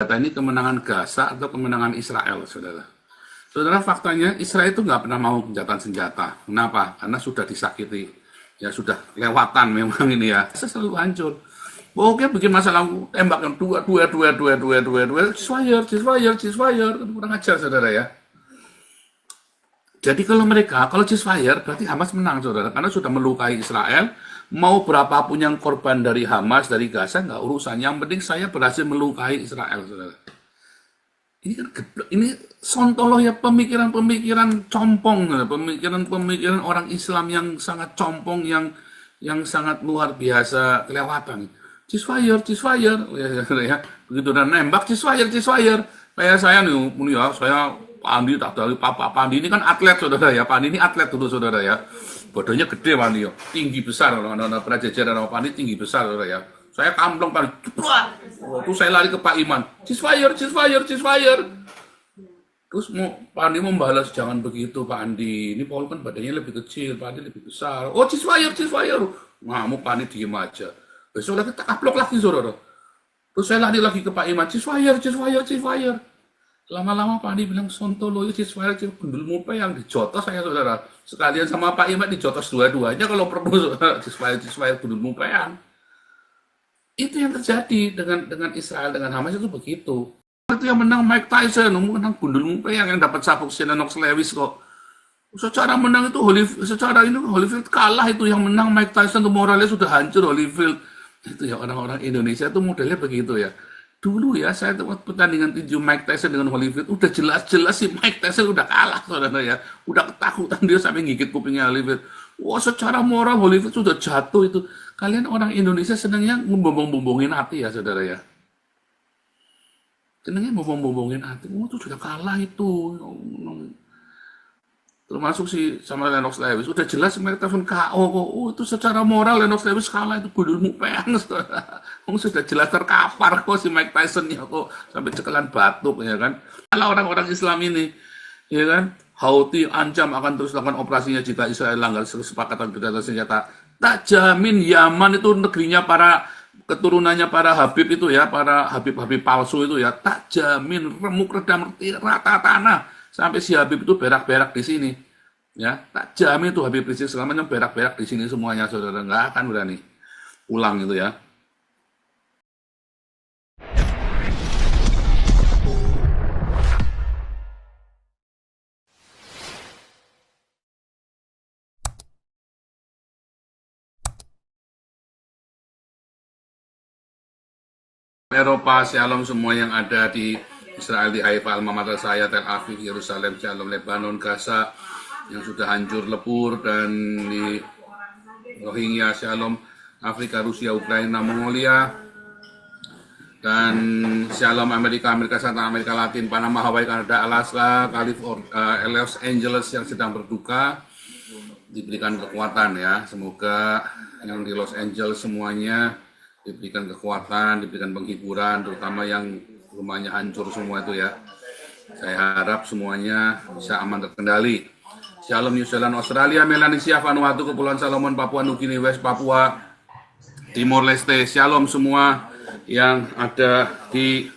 senjata ini kemenangan Gaza atau kemenangan Israel, saudara. Saudara, faktanya Israel itu nggak pernah mau gencatan senjata. Kenapa? Karena sudah disakiti. Ya sudah kelewatan memang ini ya. Saya selalu hancur. Oke, bikin masalah tembak yang dua, ceasefire, kurang ajar, saudara ya. Jadi kalau ceasefire berarti Hamas menang, saudara, karena sudah melukai Israel. Mau berapapun yang korban dari Hamas, dari Gaza, nggak urusan. Yang penting saya berhasil melukai Israel, saudara. Ini kan ini sontoloh ya, pemikiran-pemikiran compong, pemikiran-pemikiran orang Islam yang sangat compong, yang sangat luar biasa kelewatan. Ceasefire, ya. Begitu dan nembak ceasefire. Kayak saya nih, ya, saya Pak Andi tak tahu Pak Andi ini kan atlet, saudara ya. Pak Andi ini atlet dulu, saudara ya. Badannya gede Pak Andi, tinggi besar, anak-anak prajajaran sama Pak Andi tinggi besar, saudara ya. Saya kamplong Pak Andi, waktu saya lari ke Pak Iman, ceasefire. Terus Pak Andi membalas, jangan begitu Pak Andi, ini Paul kan badannya lebih kecil, Pak Andi lebih besar. Oh ceasefire. Ngamuk Pak Andi diem aja. Besok lagi tak kaplok lagi, saudara. Terus saya lari lagi ke Pak Iman, ceasefire. Lama-lama Pak Andi bilang, sontolo itu ceasefire, gundul mupe yang dijotos saya, saudara. Sekalian sama Pak Iman dijotos dua-duanya kalau perlu, ceasefire, gundul mupe yang. Itu yang terjadi dengan Israel, dengan Hamas itu begitu. Itu yang menang Mike Tyson, menang gundul mupe yang dapat sabuk Lennox Lewis kok. Secara menang itu Holyfield kalah, itu yang menang Mike Tyson, itu moralnya sudah hancur Holyfield. Itu ya, orang-orang Indonesia itu modelnya begitu ya. Dulu ya, saya tempat pertandingan tinju Mike Tyson dengan Holyfield, udah jelas-jelas sih Mike Tyson udah kalah, saudara ya. Udah ketakutan dia sampai gigit kupingnya Holyfield. Wah, secara moral Holyfield sudah jatuh itu. Kalian orang Indonesia senangnya membombong-bombongin hati ya, saudara ya. Senangnya membombong-bombongin hati. Oh, itu sudah kalah itu. Termasuk si sama Lennox Lewis. Udah jelas mereka telepon KO kok. Oh, itu secara moral Lennox Lewis kalah, itu gundulmu peang. Sudah jelas terkapar kok si Mike Tyson ya kok. Sampai cekelan batuk ya kan. Kalau orang-orang Islam ini, ya kan, Houthi ancam akan terus lakukan operasinya jika Israel langgar kesepakatan gencatan senjata. Tak jamin Yaman itu negerinya para keturunannya para Habib itu ya, para Habib-Habib palsu itu ya, tak jamin remuk redam rata tanah sampai si Habib itu berak-berak di sini. Ya, tak jamin itu Habib Rizik selamanya berak-berak di sini semuanya, saudara, nggak akan berani pulang itu ya. Eropa, Shalom semua yang ada di Israel, di Haifa, alma mater saya, Tel Aviv, Yerusalem, Shalom, Lebanon, Gaza yang sudah hancur lebur, dan di Rohingya, Shalom, Afrika, Rusia, Ukraina, Mongolia, dan Shalom Amerika Selatan, Amerika Latin, Panama, Hawaii, Kanada, Alaska, California, Los Angeles yang sedang berduka, diberikan kekuatan ya. Semoga yang di Los Angeles semuanya diberikan kekuatan, diberikan penghiburan, terutama yang rumahnya hancur semua itu ya. Saya harap semuanya bisa aman terkendali. Shalom New Zealand, Australia, Melanesia, Vanuatu, Kepulauan Salomon, Papua Nugini, West Papua, Timor Leste. Shalom semua yang ada di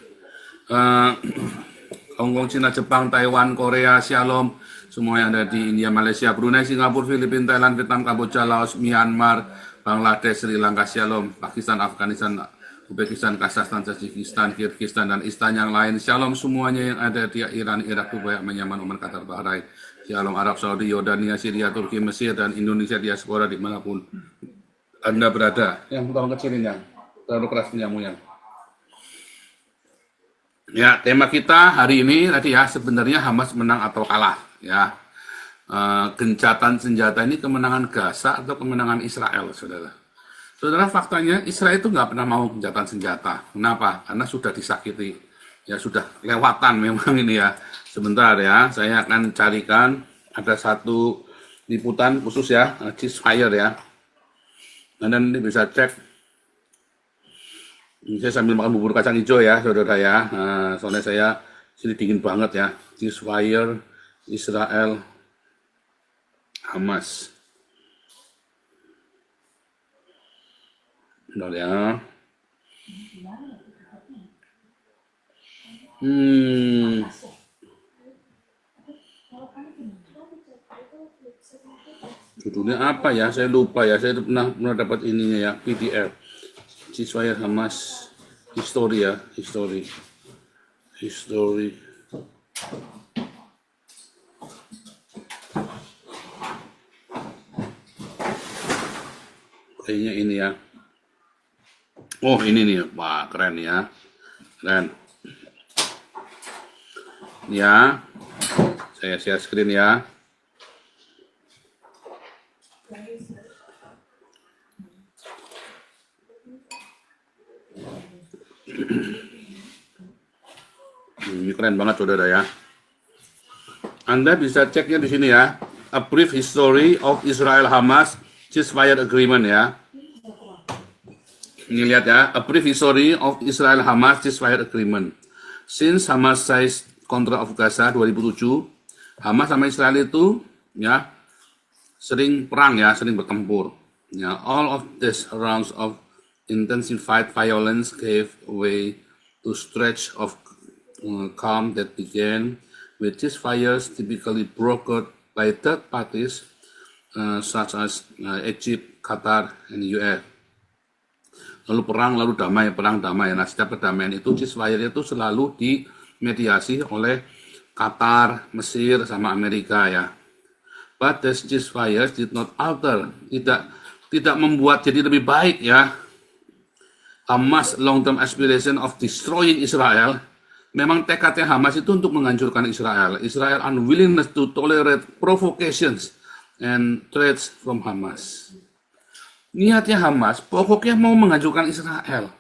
Hong Kong, Cina, Jepang, Taiwan, Korea. Shalom semua yang ada di India, Malaysia, Brunei, Singapura, Filipina, Thailand, Vietnam, Kamboja, Laos, Myanmar, Bangladesh, Sri Lanka, Shalom, Pakistan, Afghanistan, Uzbekistan, Kazakhstan, Tajikistan, Kyrgyzstan, dan istan yang lain. Shalom semuanya yang ada di Iran, Irak, Dubai, Yaman, Oman, Qatar, Bahrain. Shalom Arab Saudi, Yordania, Syria, Turki, Mesir, dan Indonesia diaspora dimanapun Anda berada. Yang tolong kecilin yang terlalu keras penyamunya. Ya, tema kita hari ini tadi ya, sebenarnya Hamas menang atau kalah ya. Gencatan senjata ini kemenangan Gaza atau kemenangan Israel, saudara. Saudara, faktanya Israel itu nggak pernah mau gencatan senjata. Kenapa? Karena sudah disakiti. Ya sudah kelewatan memang ini ya. Sebentar ya, saya akan carikan ada satu liputan khusus ya, ceasefire ya. Anda nanti bisa cek. Saya sambil makan bubur kacang hijau ya, saudara ya. Soalnya saya sini dingin banget ya. Ceasefire Israel Hamas. Bentar ya. Hmm, judulnya apa ya? Saya lupa ya. Saya pernah dapat ininya ya, PDF. Ceasefire Hamas History ya, history. Kayaknya ini ya. Oh ini nih, wah keren ya, keren. Ya, saya share screen ya. Ini keren banget saudara ya. Anda bisa ceknya di sini ya. A brief history of Israel-Hamas ceasefire agreement ya. Ini lihat ya. A brief history of Israel-Hamas ceasefire agreement. Since Hamas seized control of Gaza 2007, Hamas sama Israel itu ya sering perang ya, sering bertempur. Ya, all of these rounds of intensified violence gave way to stretch of calm that began with ceasefires typically brokered by third parties such as Egypt, Qatar, and US. Lalu perang, lalu damai, perang damai. Nah, setiap perdamaian itu ceasefire itu selalu dimediasi oleh Qatar, Mesir, sama Amerika ya. But the ceasefires did not alter, tidak membuat jadi lebih baik ya. Hamas long-term aspiration of destroying Israel. Memang tekadnya Hamas itu untuk menghancurkan Israel. Israel unwillingness to tolerate provocations and threats from Hamas. Niatnya Hamas pokoknya mau menghancurkan Israel.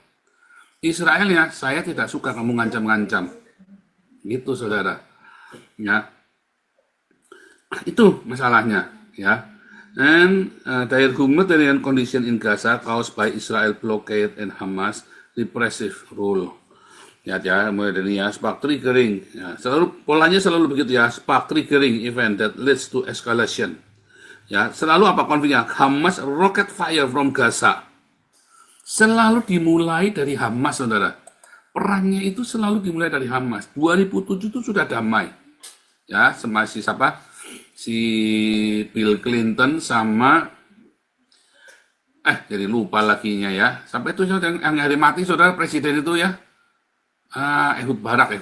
Israel ya, saya tidak suka kamu ngancam-ngancam. Gitu saudara. Ya. Itu masalahnya ya. And the humanitarian condition in Gaza caused by Israel blockade and Hamas repressive rule. Ya, mulai dari ya, spark triggering. Ya, polanya selalu begitu ya, spark triggering event that leads to escalation. Ya, selalu apa konfliknya? Hamas rocket fire from Gaza. Selalu dimulai dari Hamas, saudara. Perangnya itu selalu dimulai dari Hamas. 2007 itu sudah damai. Ya, masih siapa? Si Bill Clinton sama jadi lupa laginya ya. Sampai itu yang hari mati saudara presiden itu ya. Ehud Barak.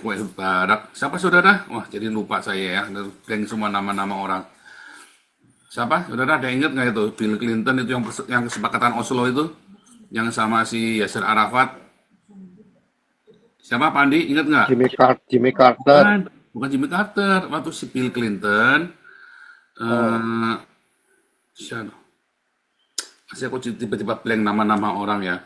Siapa saudara? Wah, jadi lupa saya ya. Blank semua nama-nama orang. Siapa? Saudara ada ingat nggak itu? Bill Clinton itu yang kesepakatan Oslo itu, yang sama si Yasser Arafat. Siapa Pak Andi? Ingat nggak? Jimmy Carter. Bukan Jimmy Carter. Waktu si Bill Clinton. Siapa? Aku tiba-tiba blank nama-nama orang ya.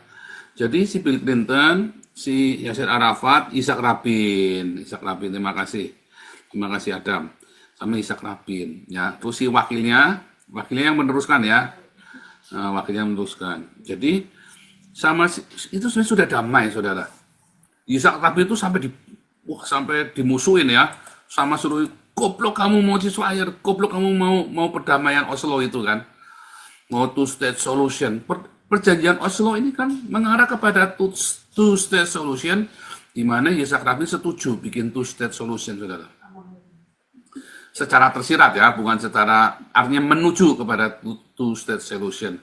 Jadi si Bill Clinton, si Yasser Arafat, Ishak Rabin. Terima kasih Adam. Sama Ishak Rabin ya. Terus si wakilnya yang meneruskan ya. Wakilnya meneruskan. Jadi itu sebenarnya sudah damai saudara. Ishak Rabin itu sampai dimusuhin ya, sama suruh goblok kamu mau ceasefire, goblok kamu mau perdamaian Oslo itu kan, mau two-state solution. Perjanjian Oslo ini kan mengarah kepada two-state solution, di mana Ishak Rabin setuju bikin two-state solution saudara. Secara tersirat ya, bukan secara artinya menuju kepada two-state solution.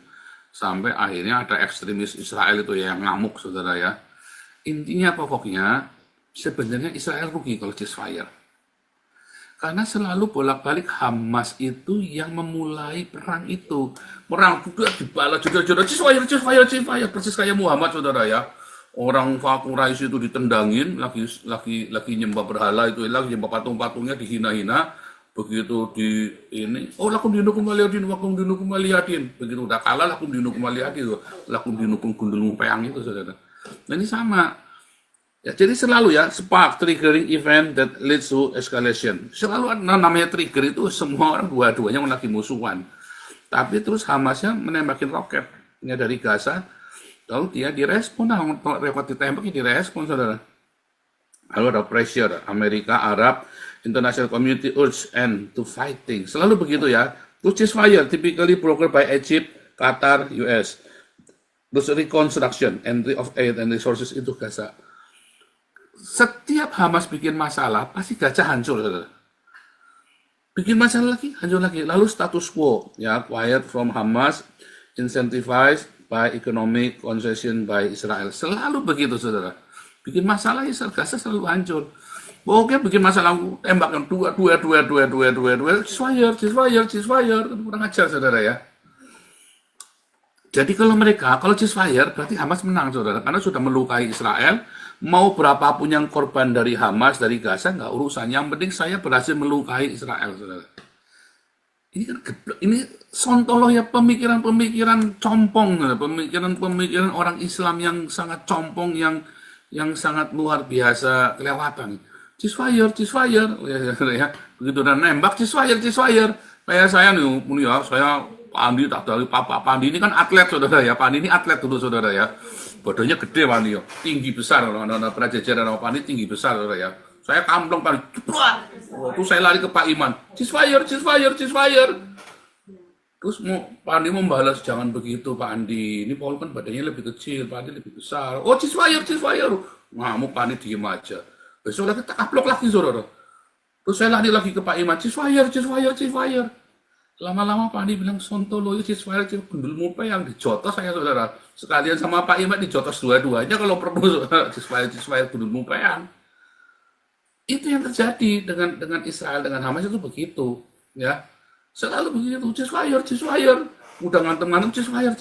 Sampai akhirnya ada ekstremis Israel itu ya, yang ngamuk saudara ya. Intinya pokoknya sebenarnya Israel rugi kalau ceasefire. Karena selalu bolak-balik Hamas itu yang memulai perang itu. Perang juga dibalas juga ceasefire, persis kayak Muhammad saudara ya. Orang Quraisy itu ditendangin, lagi nyembah berhala itu, lagi nyembah patung-patungnya dihina-hina. Begitu lakum dinukum waliyadin. Begitu udah kalah lakum dinukum waliyadin, lakum dinukum gundul mupeang itu saudara. Nah ini sama. Ya, jadi selalu ya, spark triggering event that leads to escalation. Selalu namanya trigger itu semua orang dua-duanya lagi musuhan. Tapi terus Hamasnya menembakin roketnya dari Gaza, lalu dia direspon, roket ditembaknya direspon saudara. Lalu ada pressure, Amerika, Arab, international community urge end to fighting. Selalu begitu ya. Terus ceasefire, typically brokered by Egypt, Qatar, US. Terus reconstruction, entry of aid and resources into Gaza. Setiap Hamas bikin masalah, pasti Gaza hancur, saudara. Bikin masalah lagi, hancur lagi. Lalu status quo, ya, quiet from Hamas, incentivized by economic concession by Israel. Selalu begitu, saudara. Bikin masalah, Israel Gaza selalu hancur. Oke, bikin masalah, tembakkan dua, ceasefire, kurang ajar, saudara ya. Jadi kalau ceasefire, berarti Hamas menang, saudara. Karena sudah melukai Israel, mau berapapun yang korban dari Hamas, dari Gaza, nggak urusan. Yang penting saya berhasil melukai Israel, saudara. Ini kan ini sontoloh ya, pemikiran-pemikiran compong, pemikiran-pemikiran orang Islam yang sangat compong, yang sangat luar biasa kelewatan. Ceasefire, ya. Begitu dan nembak, ceasefire. Kayak saya nih, ya, saya Pandi tak dari Pak Pandi ini kan atlet, saudara ya. Pandi ini atlet dulu, saudara ya. Badannya gede, Pandi ya. Tinggi besar, orang-orang pernah jajaran sama Pandi tinggi besar, saudara ya. Saya kamplong, Pandi. Terus saya lari ke Pak Iman. Ceasefire. Terus Pak Andi membalas, jangan begitu Pak Andi. Ini Paul kan badannya lebih kecil, Pak Andi lebih besar. Oh, ceasefire. Ngamuk Pak Andi diem aja. Besok lagi tak kaplok lagi, saudara. Terus saya lari lagi ke Pak Iman. Ceasefire. Lama-lama Pak Andi bilang, sontolo ya ceasefire, gundulmu yang dijotos saya, saudara. Sekalian sama Pak Iman dijotos dua-duanya kalau perlu, ceasefire gundulmu yang. Itu yang terjadi dengan Israel, dengan Hamas itu begitu, ya. Selalu begitu, ceasefire. Udah ngantem-ngantem, ceasefire.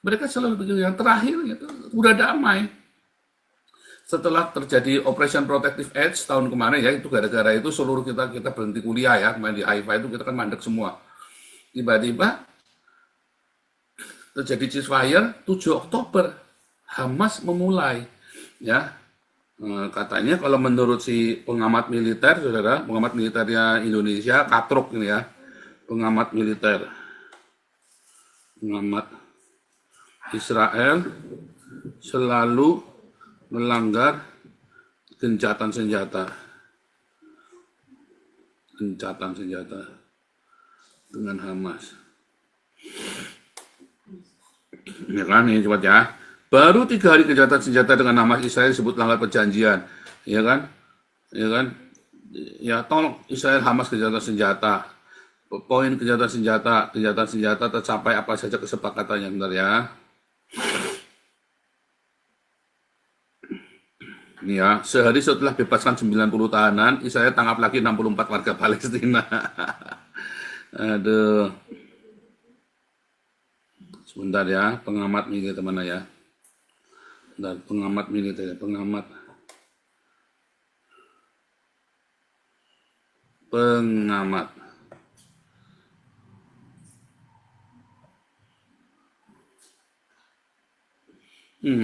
Mereka selalu begitu. Yang terakhir, itu udah damai. Setelah terjadi Operation Protective Edge tahun kemarin, ya, itu gara-gara itu seluruh kita berhenti kuliah, ya. Kemarin di Haifa itu kita kan mandek semua. Tiba-tiba terjadi ceasefire, 7 Oktober, Hamas memulai, ya. Katanya kalau menurut si pengamat militer, saudara, pengamat militernya Indonesia, Katrok ini ya, pengamat militer, pengamat Israel selalu melanggar gencatan senjata dengan Hamas. Ini kan, ini cepat ya. Baru 3 hari gencatan senjata dengan Hamas, Israel disebut langgar perjanjian, ya kan? Ya, tolong Israel Hamas gencatan senjata. Poin gencatan senjata tercapai apa saja kesepakatannya, bentar ya. Ini ya, sehari setelah bebaskan 90 tahanan, Israel tangkap lagi 64 warga Palestina. Aduh. Sebentar ya, pengamat militer mana ya? Dan pengamat militer, pengamat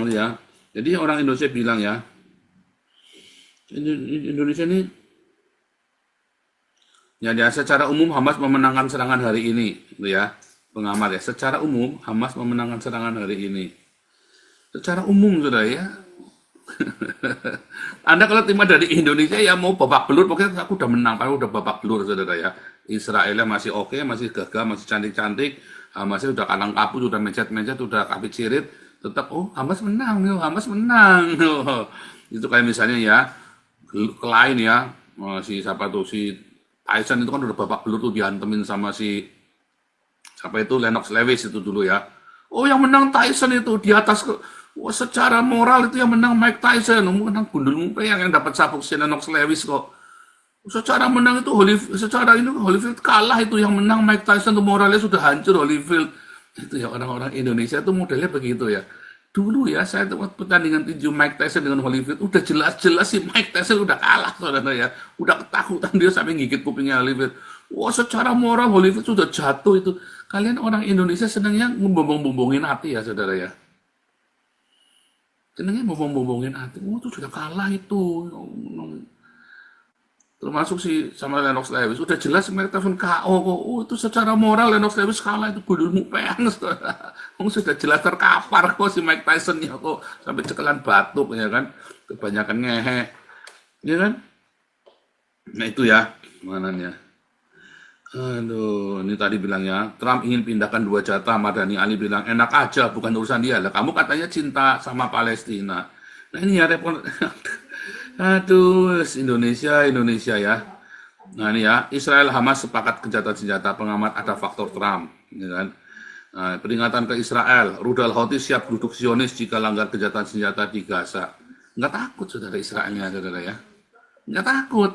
ya. Jadi orang Indonesia bilang ya, Indonesia ini ya, secara umum Hamas memenangkan serangan hari ini, gitu ya, pengamat ya. Secara umum Hamas memenangkan serangan hari ini. Secara umum, saudara ya. Anda kalau timah dari Indonesia ya mau babak belur, pokoknya aku udah menang, udah babak belur, saudara ya. Israelnya masih oke, masih gagah, masih cantik-cantik, Hamasnya udah kalang kabut, udah mencet-mencet, udah kabit cirit, tetap Hamas menang, Itu kayak misalnya ya, Klein ya, si siapa tuh, si Tyson itu kan udah babak belur tuh dihantemin sama si siapa itu, Lennox Lewis itu dulu ya. Yang menang Tyson itu di atas secara moral itu yang menang Mike Tyson, menang gundul yang dapat sabuk si Lennox Lewis kok. Secara menang itu Holyfield kalah, itu yang menang Mike Tyson, itu moralnya sudah hancur Holyfield. Itu ya, orang-orang Indonesia itu modelnya begitu ya. Dulu ya, saya tempat pertandingan tinju Mike Tyson dengan Holyfield, udah jelas-jelas si Mike Tyson udah kalah, saudara ya. Udah ketakutan dia sampai gigit kupingnya Holyfield. Secara moral Holyfield sudah jatuh itu. Kalian orang Indonesia senangnya membombong-bombongin hati ya, saudara ya. Senangnya membombong-bombongin hati. Itu sudah kalah itu. Termasuk si sama Lennox Lewis. Udah jelas mereka telepon KO kok. Itu secara moral Lennox Lewis kalah, itu gundul mupeng. Sudah jelas terkapar kok si Mike Tyson-nya kok. Sampai cekelan batuk ya kan. Kebanyakan ngehe. Ya kan? Nah itu ya. Mananya. Aduh, ini tadi bilangnya Trump ingin pindahkan 2 jatah. Mardhani Ali bilang enak aja, bukan urusan dia lah. Kamu katanya cinta sama Palestina. Nah ini ya repot. Aduh, Indonesia ya. Nah ini ya, Israel Hamas sepakat gencatan senjata, pengamat ada faktor Trump, ya kan? Nah, peringatan ke Israel, rudal Houthi siap duduk Zionis jika langgar gencatan senjata di Gaza. Nggak takut saudara Israelnya, saudara ya. Nggak takut.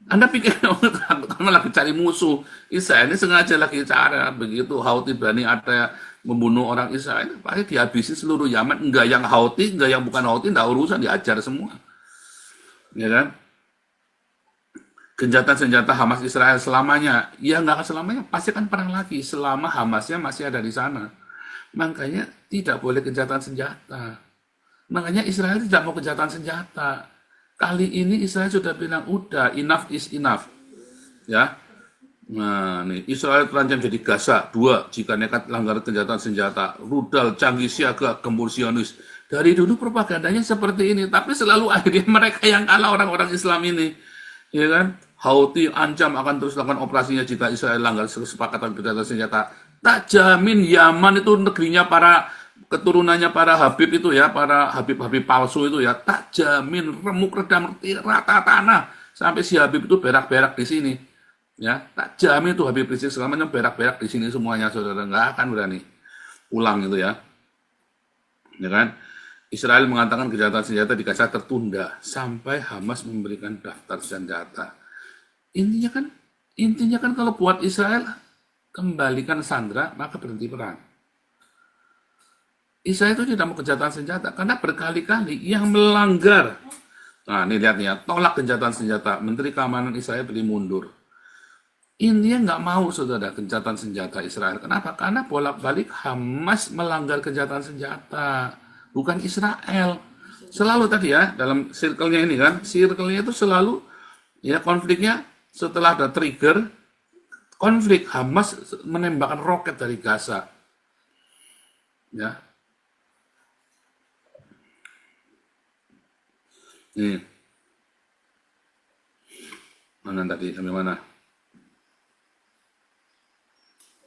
Anda pikir takut karena lagi cari musuh. Israel ini sengaja lagi cara begitu Houthi berani ada membunuh orang Israel, pasti dihabisin seluruh Yaman. Enggak yang Houthi, enggak yang bukan Houthi, enggak urusan, diajar semua. Ya kan? Gencatan senjata Hamas Israel selamanya, ya nggak akan selamanya, pasti akan perang lagi selama Hamasnya masih ada di sana. Makanya tidak boleh gencatan senjata. Makanya Israel tidak mau gencatan senjata. Kali ini Israel sudah bilang, udah, enough is enough. Ya, nah nih, Israel terancam jadi Gaza, 2, jika nekat langgar gencatan senjata, rudal canggih siaga gempur Zionis. Dari dulu propagandanya seperti ini, tapi selalu akhirnya mereka yang kalah orang-orang Islam ini. Ya kan? Houthi ancam akan terus lakukan operasinya jika Israel langgar kesepakatan gencatan senjata. Tak jamin Yaman itu negerinya para keturunannya para Habib itu ya, para Habib-Habib palsu itu ya, tak jamin remuk redam rata tanah sampai si Habib itu berak-berak di sini. Ya, tak jamin itu Habib Rizik selamanya berak-berak di sini semuanya, saudara, nggak akan berani pulang itu ya. Ya kan? Israel mengatakan gencatan senjata di Gaza tertunda sampai Hamas memberikan daftar senjata. Intinya kan kalau buat Israel kembalikan Sandra maka berhenti perang. Israel itu tidak mau gencatan senjata karena berkali-kali yang melanggar. Nah, ini lihat nih ya, tolak gencatan senjata. Menteri Keamanan Israel beri mundur. India nggak mau, saudara, gencatan senjata Israel. Kenapa? Karena bolak-balik Hamas melanggar gencatan senjata, bukan Israel. Selalu tadi ya, dalam circle-nya ini kan, circle-nya itu selalu, ya konfliknya setelah ada trigger, konflik Hamas menembakkan roket dari Gaza. Ya. Nih. Mana tadi, sampai mana?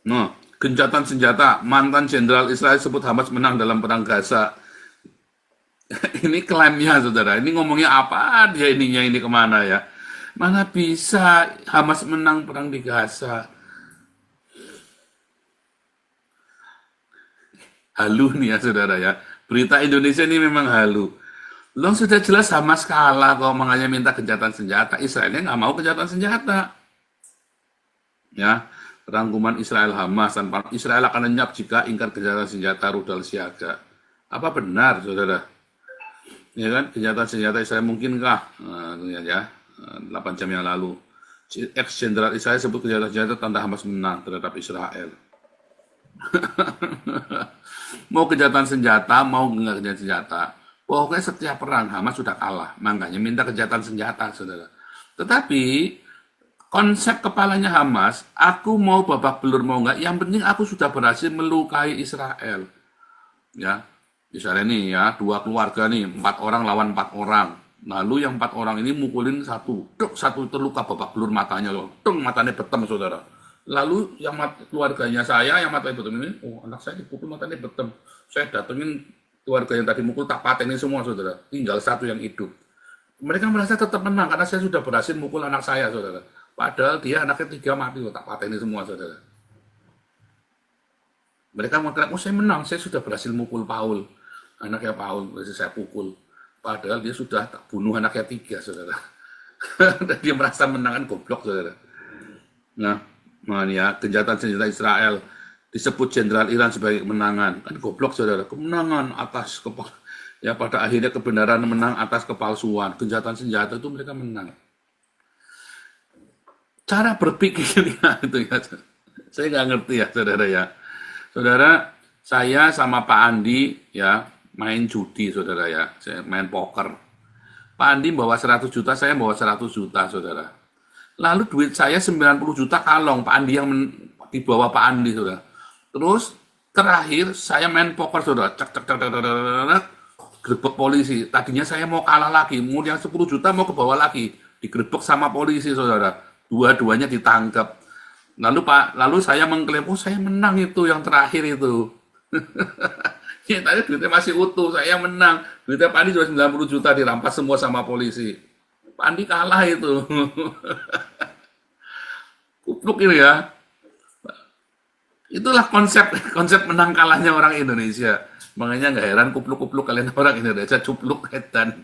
Nah, gencatan senjata, mantan jenderal Israel sebut Hamas menang dalam perang Gaza. Ini klaimnya, saudara. Ini ngomongnya apa dia ininya ini kemana ya? Mana bisa Hamas menang perang di Gaza? Halu nih ya, saudara ya. Berita Indonesia ini memang halu. Loh sudah jelas Hamas kalah kok, makanya minta gencatan senjata. Israelnya nggak mau gencatan senjata. Ya. Rangkuman Israel Hamas, dan Israel akan lenyap jika ingkar gencatan senjata rudal siaga. Apa benar, saudara? Ya kan, gencatan senjata Israel mungkinkah? Nah, ya, 8 jam yang lalu. Ex-jenderal Israel sebut gencatan senjata tanda Hamas menang terhadap Israel. Mau gencatan senjata, mau enggak gencatan senjata. Pokoknya setiap perang Hamas sudah kalah, makanya minta gencatan senjata, saudara. Tetapi konsep kepalanya Hamas, aku mau babak belur mau enggak, yang penting aku sudah berhasil melukai Israel. Ya, Israel ini ya, 2 keluarga nih, 4 orang lawan 4 orang. Lalu yang 4 orang ini mukulin satu terluka babak belur matanya loh, matanya betem, saudara. Lalu yang keluarganya saya, yang matanya betem ini, oh anak saya dipukul matanya betem. Saya datengin keluarga yang tadi mukul, tak patenin semua, saudara. Tinggal satu yang hidup. Mereka merasa tetap menang karena saya sudah berhasil mukul anak saya, saudara. Padahal dia anaknya 3 mati, tak pateni semua, saudara. Mereka mengatakan, oh saya menang, saya sudah berhasil mukul Paul. Anaknya Paul, berhasil saya pukul. Padahal dia sudah tak bunuh anaknya 3, saudara. Dan dia merasa menang, kan goblok, saudara. Nah, ya, gencatan senjata Israel disebut jenderal Iran sebagai kemenangan. Kan goblok, saudara. Kemenangan atas ya pada akhirnya kebenaran menang atas kepalsuan. Gencatan senjata itu mereka menang. Cara berpikirnya itu ya, saya nggak ngerti ya, saudara ya. Saudara, saya sama Pak Andi ya main judi, saudara ya. Saya main poker. Pak Andi bawa 100 juta, saya bawa 100 juta, saudara. Lalu duit saya 90 juta kalong, Pak Andi yang dibawa Pak Andi, saudara. Terus terakhir saya main poker, saudara. Gerbek polisi. Tadinya saya mau kalah lagi, mau yang 10 juta mau ke bawah lagi, digerebek sama polisi, saudara. Dua-duanya ditangkap. Lalu saya mengklaim, oh saya menang itu yang terakhir itu. Nyatanya duitnya masih utuh, saya yang menang. Duitnya Pandi cuma 90 juta dirampas semua sama polisi. Pandi kalah itu. Kupluk ini ya. Itulah konsep konsep menang kalahnya orang Indonesia. Makanya nggak heran kupluk-kupluk kalian orang Indonesia cupluk edan.